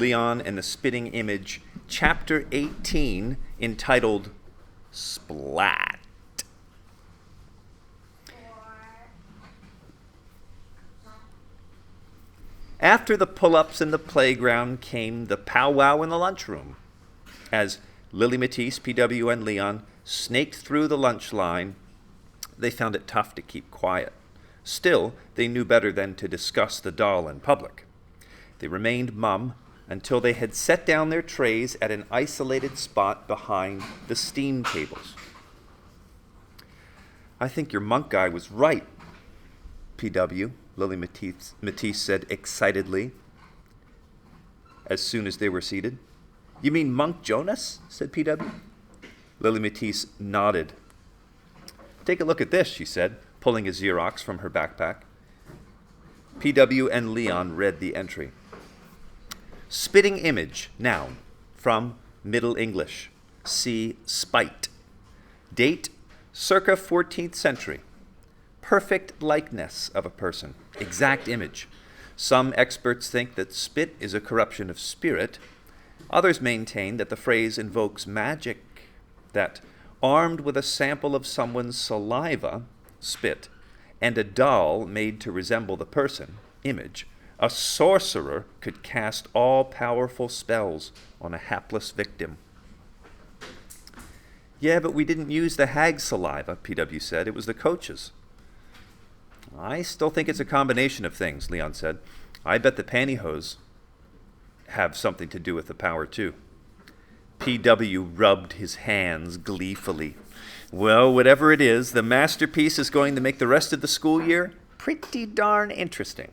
Leon and the Spitting Image, Chapter 18, entitled SPLAAAAT. After the pull-ups in the playground came the powwow in the lunchroom. As Lily Matisse, PW, and Leon snaked through the lunch line, they found it tough to keep quiet. Still, they knew better than to discuss the doll in public. They remained mum until they had set down their trays at an isolated spot behind the steam tables. "I think your monk guy was right, PW," Lily Matisse said excitedly as soon as they were seated. "You mean Monk Jonas?" said PW. Lily Matisse nodded. "Take a look at this," she said, pulling a Xerox from her backpack. PW and Leon read the entry. Spitting image, noun, from Middle English. See spite. Date, circa 14th century. Perfect likeness of a person, exact image. Some experts think that spit is a corruption of spirit. Others maintain that the phrase invokes magic, that armed with a sample of someone's saliva, spit, and a doll made to resemble the person, image, a sorcerer could cast all-powerful spells on a hapless victim. "Yeah, but we didn't use the hag's saliva," PW said. "It was the coach's." "I still think it's a combination of things," Leon said. "I bet the pantyhose have something to do with the power, too." PW rubbed his hands gleefully. "Well, whatever it is, the masterpiece is going to make the rest of the school year pretty darn interesting."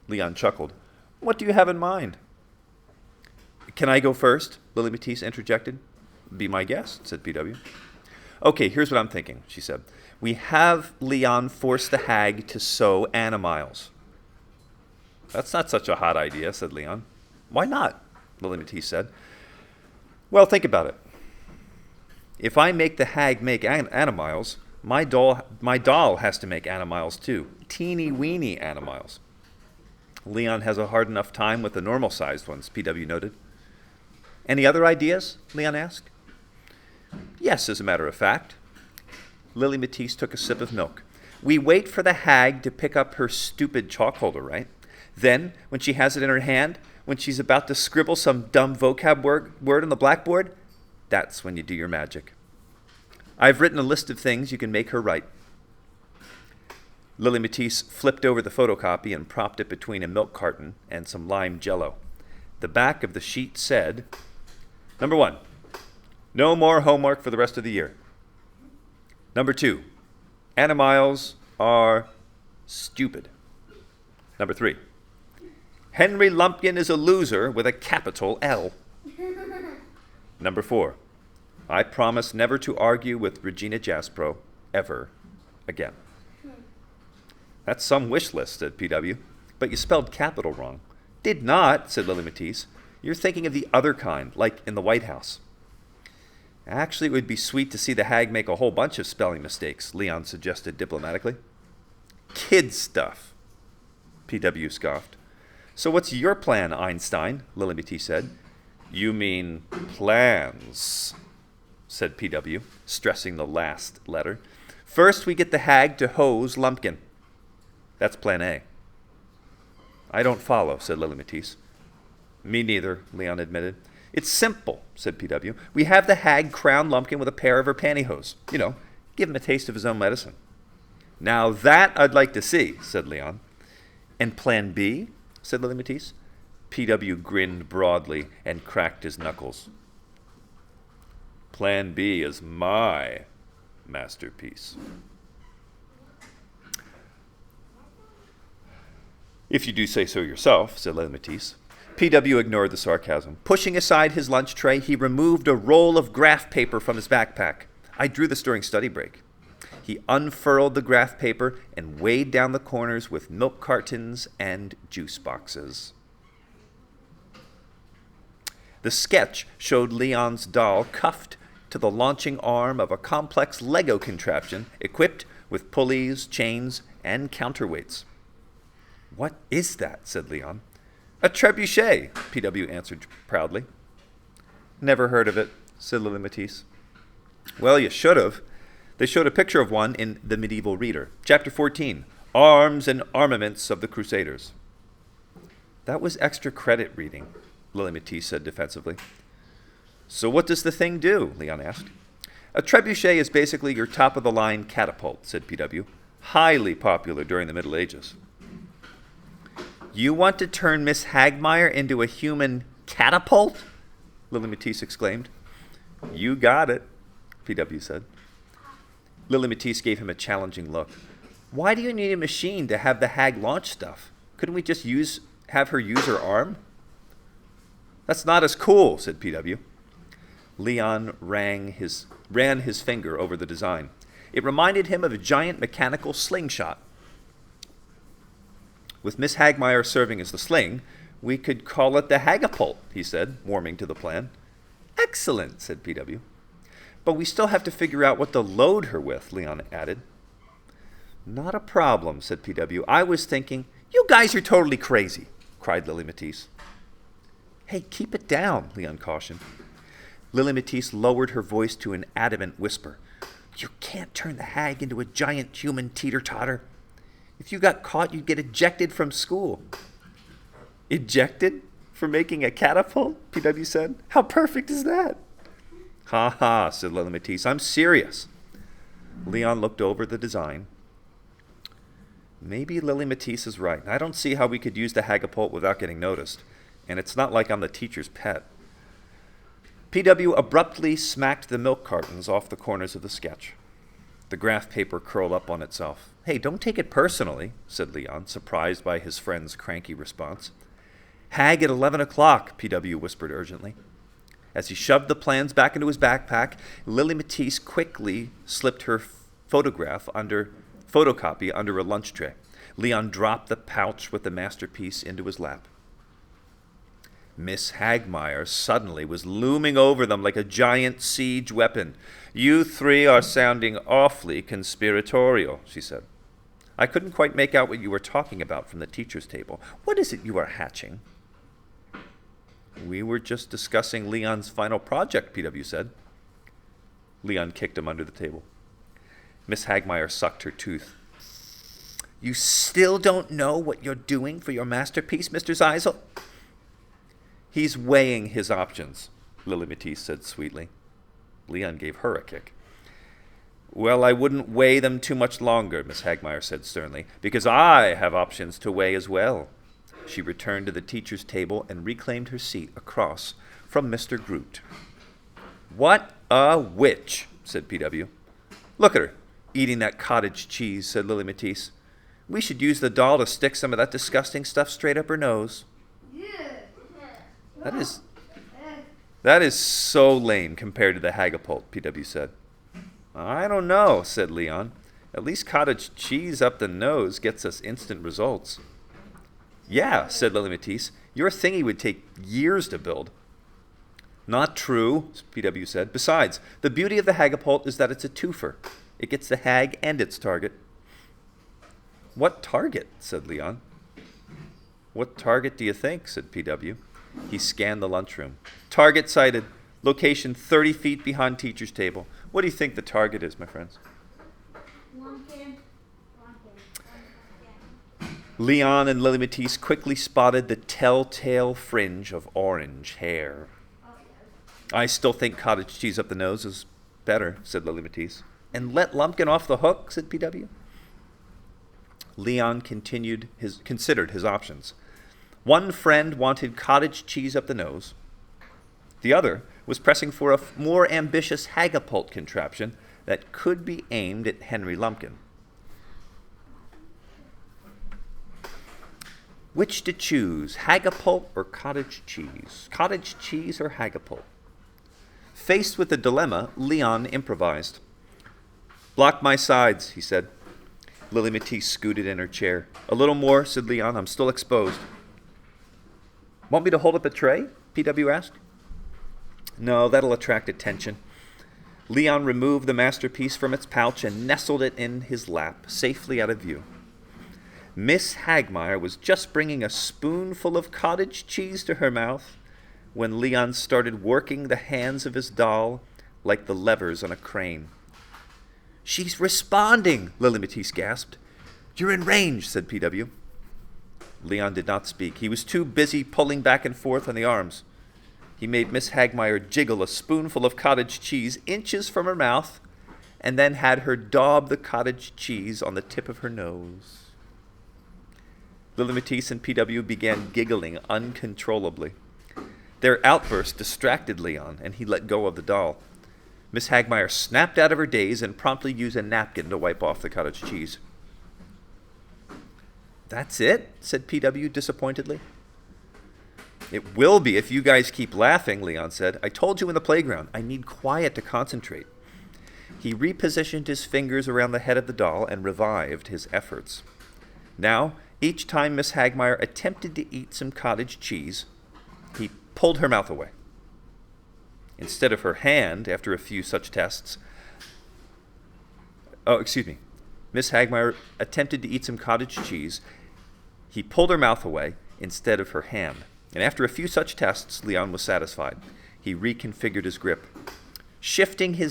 Leon chuckled. "What do you have in mind?" "Can I go first?" Lily Matisse interjected. "Be my guest," said PW. "Okay, here's what I'm thinking," she said. "We have Leon force the hag to sew animals." "That's not such a hot idea," said Leon. "Why not?" Lily Matisse said. "Well, think about it. If I make the hag make animals, my doll has to make animals too. Teeny-weeny animals." "Leon has a hard enough time with the normal-sized ones," PW noted. "Any other ideas?" Leon asked. "Yes, as a matter of fact." Lily Matisse took a sip of milk. "We wait for the hag to pick up her stupid chalk holder, right? Then, when she has it in her hand, when she's about to scribble some dumb vocab word on the blackboard, that's when you do your magic. I've written a list of things you can make her write." Lily Matisse flipped over the photocopy and propped it between a milk carton and some lime jello. The back of the sheet said, Number 1, no more homework for the rest of the year. Number 2, animals are stupid. Number 3, Henry Lumpkin is a loser with a capital L. Number 4, I promise never to argue with Regina Jaspro ever again. "That's some wish list," said PW. "But you spelled capital wrong." "Did not," said Lily Matisse. "You're thinking of the other kind, like in the White House." "Actually, it would be sweet to see the hag make a whole bunch of spelling mistakes," Leon suggested diplomatically. "Kid stuff," PW scoffed. "So what's your plan, Einstein?" Lily Matisse said. "You mean plans," said PW, stressing the last letter. "First, we get the hag to hose Lumpkin. That's plan A." "I don't follow," said Lily Matisse. "Me neither," Leon admitted. "It's simple," said PW. "We have the hag crown Lumpkin with a pair of her pantyhose. You know, give him a taste of his own medicine." "Now that I'd like to see," said Leon. "And plan B?" said Lily Matisse. PW grinned broadly and cracked his knuckles. "Plan B is my masterpiece." "If you do say so yourself," said Lily Matisse. PW ignored the sarcasm. Pushing aside his lunch tray, he removed a roll of graph paper from his backpack. "I drew this during study break." He unfurled the graph paper and weighed down the corners with milk cartons and juice boxes. The sketch showed Leon's doll cuffed to the launching arm of a complex Lego contraption equipped with pulleys, chains, and counterweights. "What is that?" said Leon. A trebuchet, PW answered proudly. Never heard of it, said Lily Matisse. Well, you should have. They showed a picture of one in The Medieval Reader. Chapter 14, Arms and Armaments of the Crusaders. That was extra credit reading, Lily Matisse said defensively. So what does the thing do? Leon asked. A trebuchet is basically your top-of-the-line catapult, said PW. Highly popular during the Middle Ages. You want to turn Miss Hagmeyer into a human catapult? Lily Matisse exclaimed. You got it, PW said. Lily Matisse gave him a challenging look. Why do you need a machine to have the hag launch stuff? Couldn't we just have her use her arm? That's not as cool, said PW. Leon ran his finger over the design. It reminded him of a giant mechanical slingshot. With Miss Hagmeyer serving as the sling, we could call it the Hagapult, he said, warming to the plan. Excellent, said PW. But we still have to figure out what to load her with, Leon added. Not a problem, said PW. I was thinking, you guys are totally crazy, cried Lily Matisse. Hey, keep it down, Leon cautioned. Lily Matisse lowered her voice to an adamant whisper. You can't turn the hag into a giant human teeter-totter. If you got caught, you'd get ejected from school. Ejected? For making a catapult? PW said. How perfect is that? Ha ha, said Lily Matisse. I'm serious. Leon looked over the design. Maybe Lily Matisse is right. I don't see how we could use the Hagapult without getting noticed. And it's not like I'm the teacher's pet. PW abruptly smacked the milk cartons off the corners of the sketch. The graph paper curled up on itself. Hey, don't take it personally, said Leon, surprised by his friend's cranky response. Hag at 11 o'clock, PW whispered urgently. As he shoved the plans back into his backpack, Lily Matisse quickly slipped her photocopy under a lunch tray. Leon dropped the pouch with the masterpiece into his lap. Miss Hagmeyer suddenly was looming over them like a giant siege weapon. You three are sounding awfully conspiratorial, she said. I couldn't quite make out what you were talking about from the teacher's table. What is it you are hatching? We were just discussing Leon's final project, PW said. Leon kicked him under the table. Miss Hagmeyer sucked her tooth. You still don't know what you're doing for your masterpiece, Mr. Zeisel? He's weighing his options, Lily Matisse said sweetly. Leon gave her a kick. Well, I wouldn't weigh them too much longer, Miss Hagmeyer said sternly, because I have options to weigh as well. She returned to the teacher's table and reclaimed her seat across from Mr. Groot. What a witch, said PW. Look at her, eating that cottage cheese, said Lily Matisse. We should use the doll to stick some of that disgusting stuff straight up her nose. That is so lame compared to the Hagapult, PW said. I don't know, said Leon. At least cottage cheese up the nose gets us instant results. Yeah, said Lily Matisse. Your thingy would take years to build. Not true, PW said. Besides, the beauty of the Hagapult is that it's a twofer. It gets the hag and its target. What target? Said Leon. What target do you think? Said PW. He scanned the lunchroom. Target sighted. Location 30 feet behind teacher's table. What do you think the target is, my friends? Leon and Lily Matisse quickly spotted the telltale fringe of orange hair. I still think cottage cheese up the nose is better, said Lily Matisse. And let Lumpkin off the hook, said PW. Leon considered his options. One friend wanted cottage cheese up the nose. The other was pressing for a more ambitious Hagapult contraption that could be aimed at Henry Lumpkin. Which to choose, Hagapult or cottage cheese? Cottage cheese or Hagapult? Faced with the dilemma, Leon improvised. Block my sides, he said. Lily Matisse scooted in her chair. A little more, said Leon. I'm still exposed. Want me to hold up a tray? PW asked. No, that'll attract attention. Leon removed the masterpiece from its pouch and nestled it in his lap, safely out of view. Miss Hagmaier was just bringing a spoonful of cottage cheese to her mouth when Leon started working the hands of his doll like the levers on a crane. "She's responding," Lily Matisse gasped. "You're in range," said PW. Leon did not speak. He was too busy pulling back and forth on the arms. He made Miss Hagmaier jiggle a spoonful of cottage cheese inches from her mouth and then had her daub the cottage cheese on the tip of her nose. Lily Matisse and PW began giggling uncontrollably. Their outburst distracted Leon, and he let go of the doll. Miss Hagmaier snapped out of her daze and promptly used a napkin to wipe off the cottage cheese. "That's it?" said PW disappointedly. "It will be if you guys keep laughing," Leon said. "I told you in the playground, I need quiet to concentrate." He repositioned his fingers around the head of the doll and revived his efforts. Now, each time Miss Hagmaier attempted to eat some cottage cheese, he pulled her mouth away. Instead of her hand, after a few such tests... Miss Hagmaier attempted to eat some cottage cheese. He pulled her mouth away instead of her hand. And after a few such tests, Leon was satisfied. He reconfigured his grip. Shifting his